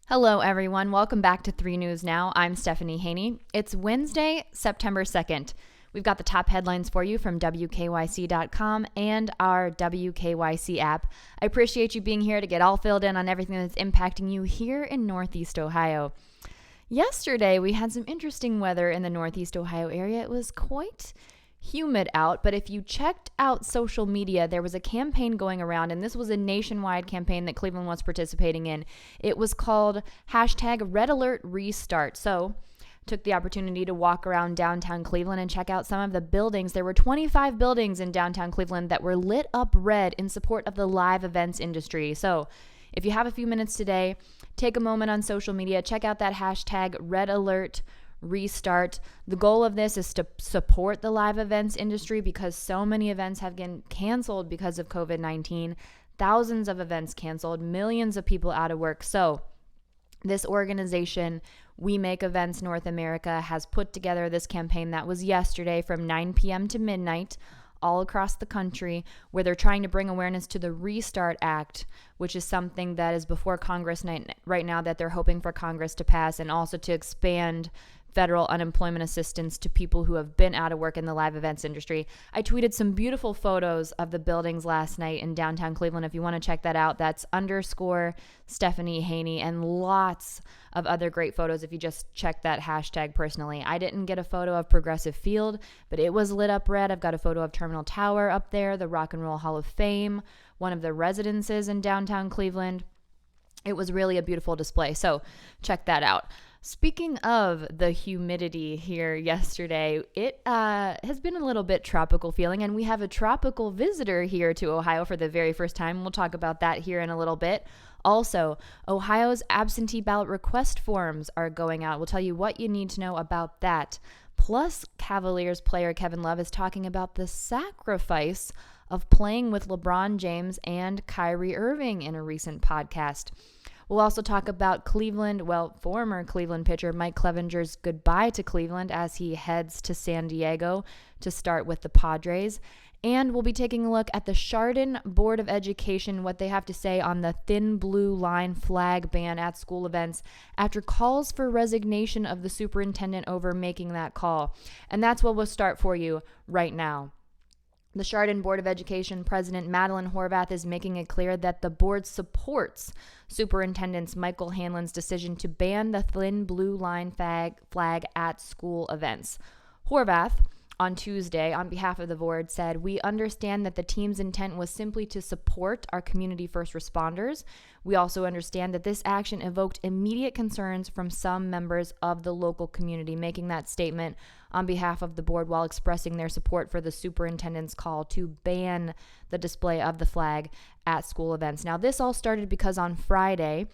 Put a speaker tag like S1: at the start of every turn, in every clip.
S1: Hello, everyone. Welcome back to 3 News Now. I'm Stephanie Haney. It's Wednesday, September 2nd. We've got the top headlines for you from WKYC.com and our WKYC app. I appreciate you being here to get all filled in on everything that's impacting you here in Northeast Ohio. Yesterday, we had some interesting weather in the Northeast Ohio area. It was quite humid out, but if you checked out social media, there was a campaign going around, and this was a nationwide campaign that Cleveland was participating in. It was called #RedAlertRestart. So took the opportunity to walk around downtown Cleveland and check out some of the buildings. There were 25 buildings in downtown Cleveland that were lit up red in support of the live events industry. So if you have a few minutes today, take a moment on social media, check out that #RedAlertRestart. The goal of this is to support the live events industry because so many events have been canceled because of COVID-19. Thousands of events canceled, millions of people out of work. So this organization, We Make Events North America, has put together this campaign that was yesterday from 9 p.m. to midnight all across the country, where they're trying to bring awareness to the Restart Act, which is something that is before Congress right now that they're hoping for Congress to pass, and also to expand federal unemployment assistance to people who have been out of work in the live events industry. I tweeted some beautiful photos of the buildings last night in downtown Cleveland. If you want to check that out, that's _Stephanie Haney, and lots of other great photos if you just check that hashtag personally. I didn't get a photo of Progressive Field, but it was lit up red. I've got a photo of Terminal Tower up there, the Rock and Roll Hall of Fame, one of the residences in downtown Cleveland. It was really a beautiful display, so check that out. Speaking of the humidity here yesterday, it has been a little bit tropical feeling, and we have a tropical visitor here to Ohio for the very first time. We'll talk about that here in a little bit. Also, Ohio's absentee ballot request forms are going out. We'll tell you what you need to know about that. Plus, Cavaliers player Kevin Love is talking about the sacrifice of playing with LeBron James and Kyrie Irving in a recent podcast. We'll also talk about former Cleveland pitcher Mike Clevinger's goodbye to Cleveland as he heads to San Diego to start with the Padres. And we'll be taking a look at the Chardon Board of Education, what they have to say on the thin blue line flag ban at school events after calls for resignation of the superintendent over making that call. And that's what we'll start for you right now. The Chardon Board of Education President Madeline Horvath is making it clear that the board supports Superintendent Michael Hanlon's decision to ban the thin blue line flag at school events. Horvath, on Tuesday, on behalf of the board, said, "We understand that the team's intent was simply to support our community first responders. We also understand that this action evoked immediate concerns from some members of the local community," making that statement on behalf of the board while expressing their support for the superintendent's call to ban the display of the flag at school events. Now, this all started because on Friday,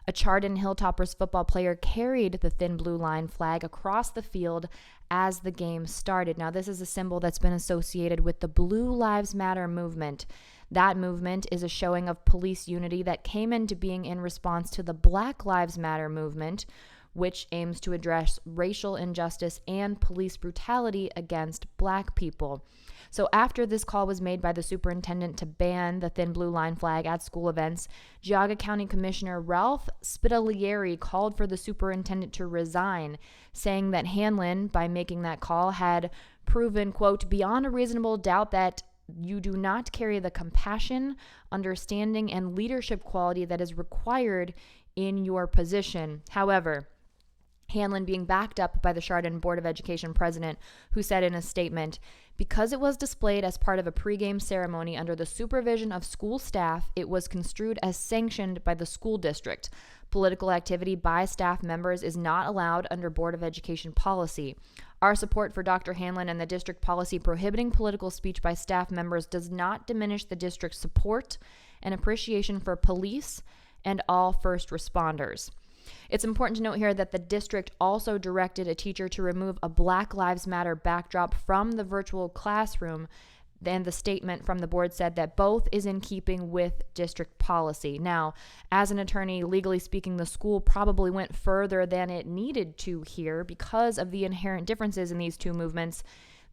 S1: a Chardon Hilltoppers football player carried the thin blue line flag across the field as the game started. Now, this is a symbol that's been associated with the Blue Lives Matter movement. That movement is a showing of police unity that came into being in response to the Black Lives Matter movement, which aims to address racial injustice and police brutality against Black people. So after this call was made by the superintendent to ban the thin blue line flag at school events, Geauga County Commissioner Ralph Spitaglieri called for the superintendent to resign, saying that Hanlon, by making that call, had proven, quote, beyond a reasonable doubt that you do not carry the compassion, understanding, and leadership quality that is required in your position. However, Hanlon being backed up by the Chardon Board of Education president, who said in a statement, "Because it was displayed as part of a pregame ceremony under the supervision of school staff, it was construed as sanctioned by the school district. Political activity by staff members is not allowed under Board of Education policy. Our support for Dr. Hanlon and the district policy prohibiting political speech by staff members does not diminish the district's support and appreciation for police and all first responders." It's important to note here that the district also directed a teacher to remove a Black Lives Matter backdrop from the virtual classroom. Then the statement from the board said that both is in keeping with district policy. Now, as an attorney, legally speaking, the school probably went further than it needed to here because of the inherent differences in these two movements.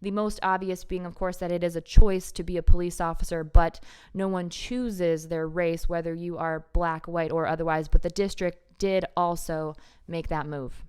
S1: The most obvious being, of course, that it is a choice to be a police officer, but no one chooses their race, whether you are black, white, or otherwise. But the district did also make that move.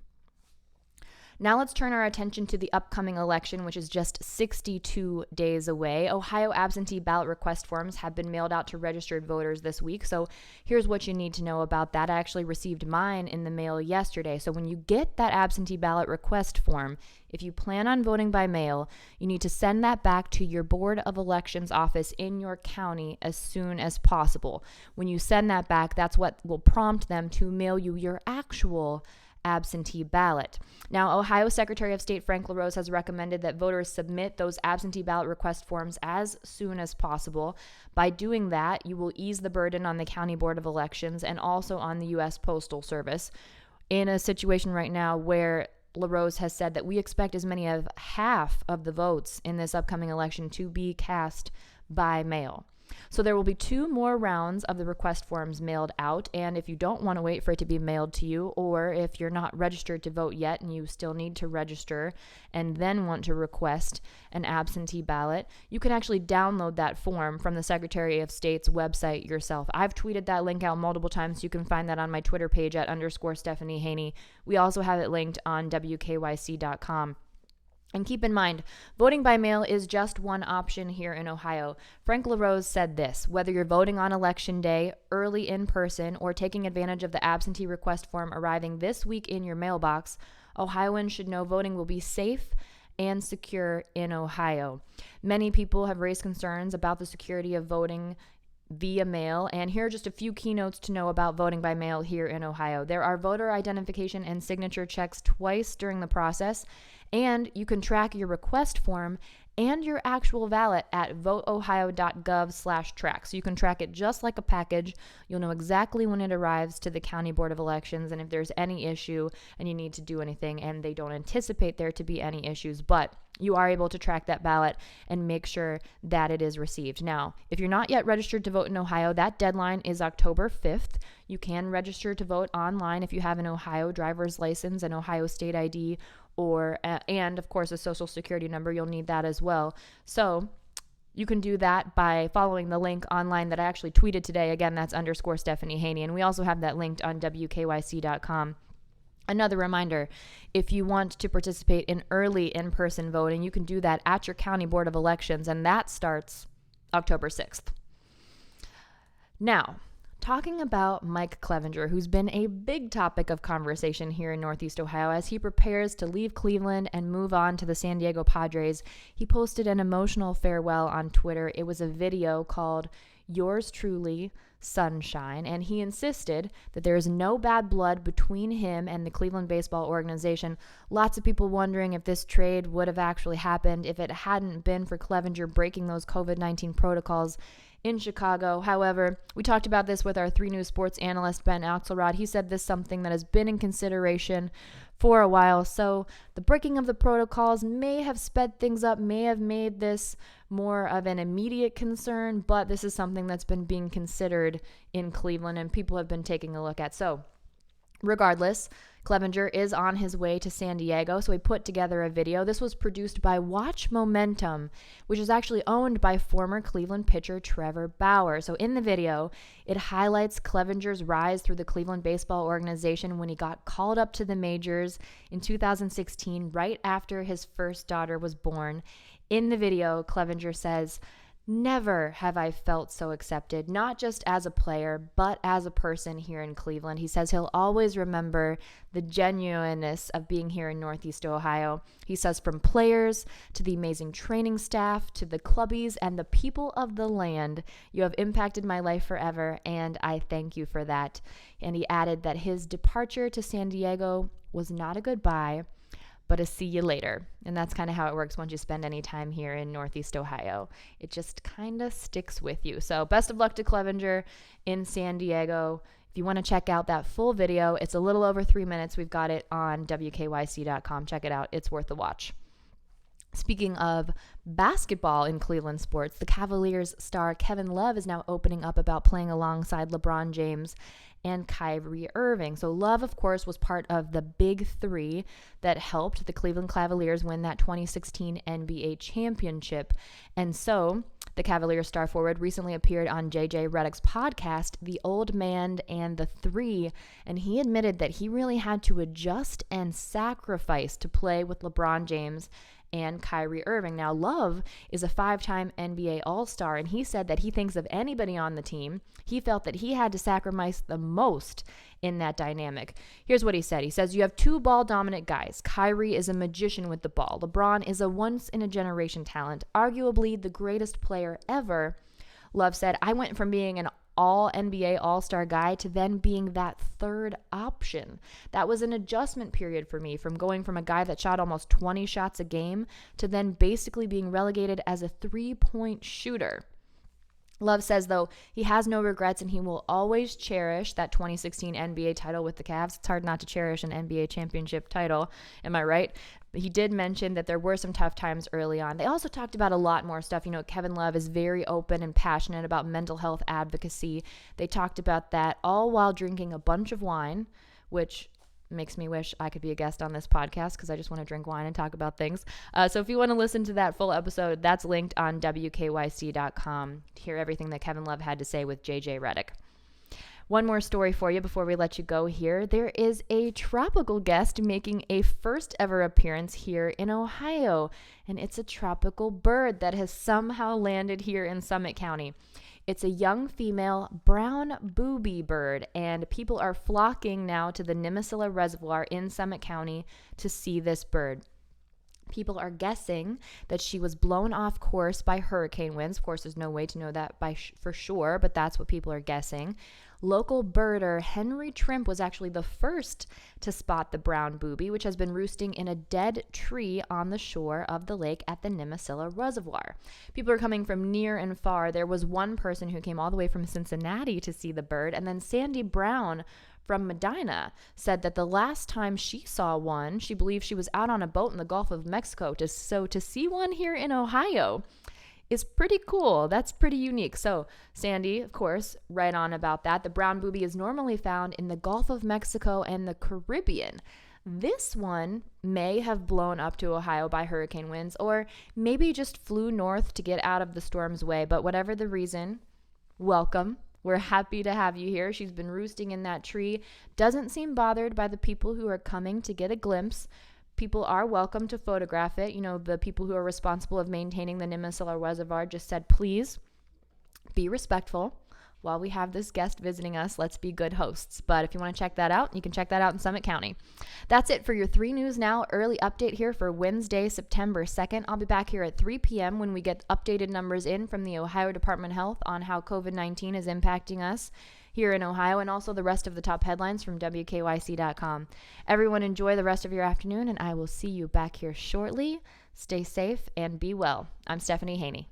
S1: Now let's turn our attention to the upcoming election, which is just 62 days away. Ohio absentee ballot request forms have been mailed out to registered voters this week. So here's what you need to know about that. I actually received mine in the mail yesterday. So when you get that absentee ballot request form, if you plan on voting by mail, you need to send that back to your Board of Elections office in your county as soon as possible. When you send that back, that's what will prompt them to mail you your actual absentee ballot. Now, Ohio Secretary of State Frank LaRose has recommended that voters submit those absentee ballot request forms as soon as possible. By doing that, you will ease the burden on the County Board of Elections and also on the U.S. Postal Service in a situation right now where LaRose has said that we expect as many as half of the votes in this upcoming election to be cast by mail. So there will be 2 more rounds of the request forms mailed out, and if you don't want to wait for it to be mailed to you, or if you're not registered to vote yet and you still need to register and then want to request an absentee ballot, you can actually download that form from the Secretary of State's website yourself. I've tweeted that link out multiple times. You can find that on my Twitter page at _Stephanie Haney. We also have it linked on WKYC.com. And keep in mind, voting by mail is just one option here in Ohio. Frank LaRose said this: whether you're voting on Election Day, early in person, or taking advantage of the absentee request form arriving this week in your mailbox, Ohioans should know voting will be safe and secure in Ohio. Many people have raised concerns about the security of voting via mail, and here are just a few keynotes to know about voting by mail here in Ohio. There are voter identification and signature checks twice during the process, and you can track your request form and your actual ballot at voteohio.gov/track. So you can track it just like a package. You'll know exactly when it arrives to the County Board of Elections and if there's any issue and you need to do anything, and they don't anticipate there to be any issues, but you are able to track that ballot and make sure that it is received. Now, if you're not yet registered to vote in Ohio, that deadline is October 5th. You can register to vote online if you have an Ohio driver's license, an Ohio state ID, and of course a social security number. You'll need that as well. So you can do that by following the link online that I actually tweeted today. Again, that's _Stephanie Haney. And we also have that linked on WKYC.com. Another reminder, if you want to participate in early in-person voting, you can do that at your County Board of Elections, and that starts October 6th. Now, talking about Mike Clevinger, who's been a big topic of conversation here in Northeast Ohio as he prepares to leave Cleveland and move on to the San Diego Padres. He posted an emotional farewell on Twitter. It was a video called "Yours Truly, Sunshine," and he insisted that there is no bad blood between him and the Cleveland baseball organization. Lots of people wondering if this trade would have actually happened if it hadn't been for Clevinger breaking those COVID-19 protocols in Chicago. However, we talked about this with our 3 News sports analyst, Ben Axelrod. He said this is something that has been in consideration for a while. So the breaking of the protocols may have sped things up, may have made this more of an immediate concern, but this is something that's been being considered in Cleveland and people have been taking a look at. So regardless, Clevinger is on his way to San Diego, so he put together a video. This was produced by Watch Momentum, which is actually owned by former Cleveland pitcher Trevor Bauer. So in the video, it highlights Clevinger's rise through the Cleveland baseball organization when he got called up to the majors in 2016, right after his first daughter was born. In the video, Clevinger says, "Never have I felt so accepted, not just as a player, but as a person here in Cleveland." He says he'll always remember the genuineness of being here in Northeast Ohio. He says, "From players to the amazing training staff to the clubbies and the people of the land, you have impacted my life forever, and I thank you for that." And he added that his departure to San Diego was not a goodbye, but a see you later. And that's kind of how it works once you spend any time here in Northeast Ohio. It just kind of sticks with you. So best of luck to Clevinger in San Diego. If you want to check out that full video, it's a little over 3 minutes. We've got it on WKYC.com. Check it out. It's worth the watch. Speaking of basketball in Cleveland sports, the Cavaliers star Kevin Love is now opening up about playing alongside LeBron James and Kyrie Irving. So Love, of course, was part of the big three that helped the Cleveland Cavaliers win that 2016 NBA championship. And so the Cavaliers star forward recently appeared on JJ Redick's podcast, The Old Man and the Three, and he admitted that he really had to adjust and sacrifice to play with LeBron James and Kyrie Irving. Now, Love is a 5-time NBA All-Star, and he said that he thinks of anybody on the team, he felt that he had to sacrifice the most in that dynamic. Here's what he said. He says, you have two ball-dominant guys. Kyrie is a magician with the ball. LeBron is a once-in-a-generation talent, arguably the greatest player ever. Love said, I went from being an all-NBA All-Star guy to then being that third option. That was an adjustment period for me, from going from a guy that shot almost 20 shots a game to then basically being relegated as a three-point shooter. Love says, though, he has no regrets and he will always cherish that 2016 NBA title with the Cavs. It's hard not to cherish an NBA championship title. Am I right? He did mention that there were some tough times early on. They also talked about a lot more stuff. You know, Kevin Love is very open and passionate about mental health advocacy. They talked about that all while drinking a bunch of wine, which makes me wish I could be a guest on this podcast because I just want to drink wine and talk about things. So if you want to listen to that full episode, that's linked on WKYC.com to hear everything that Kevin Love had to say with JJ Redick. One more story for you before we let you go here. There is a tropical guest making a first ever appearance here in Ohio, and it's a tropical bird that has somehow landed here in Summit County. It's a young female brown booby bird, and people are flocking now to the Nimisila Reservoir in Summit County to see this bird. People are guessing that she was blown off course by hurricane winds. Of course, there's no way to know that for sure, but that's what people are guessing. Local birder Henry Trimp was actually the first to spot the brown booby, which has been roosting in a dead tree on the shore of the lake at the Nimisila Reservoir. People are coming from near and far. There was one person who came all the way from Cincinnati to see the bird, and then Sandy Brown from Medina said that the last time she saw one, she believes she was out on a boat in the Gulf of Mexico. So to see one here in Ohio is pretty cool. That's pretty unique. So Sandy, of course, right on about that. The brown booby is normally found in the Gulf of Mexico and the Caribbean. This one may have blown up to Ohio by hurricane winds, or maybe just flew north to get out of the storm's way. But whatever the reason, welcome. We're happy to have you here. She's been roosting in that tree. Doesn't seem bothered by the people who are coming to get a glimpse. People are welcome to photograph it. You know, the people who are responsible of maintaining the Nimisila Reservoir just said, please be respectful. While we have this guest visiting us, let's be good hosts. But if you want to check that out, you can check that out in Summit County. That's it for your 3 News Now early update here for Wednesday, September 2nd. I'll be back here at 3 p.m. when we get updated numbers in from the Ohio Department of Health on how COVID-19 is impacting us here in Ohio, and also the rest of the top headlines from WKYC.com. Everyone enjoy the rest of your afternoon, and I will see you back here shortly. Stay safe and be well. I'm Stephanie Haney.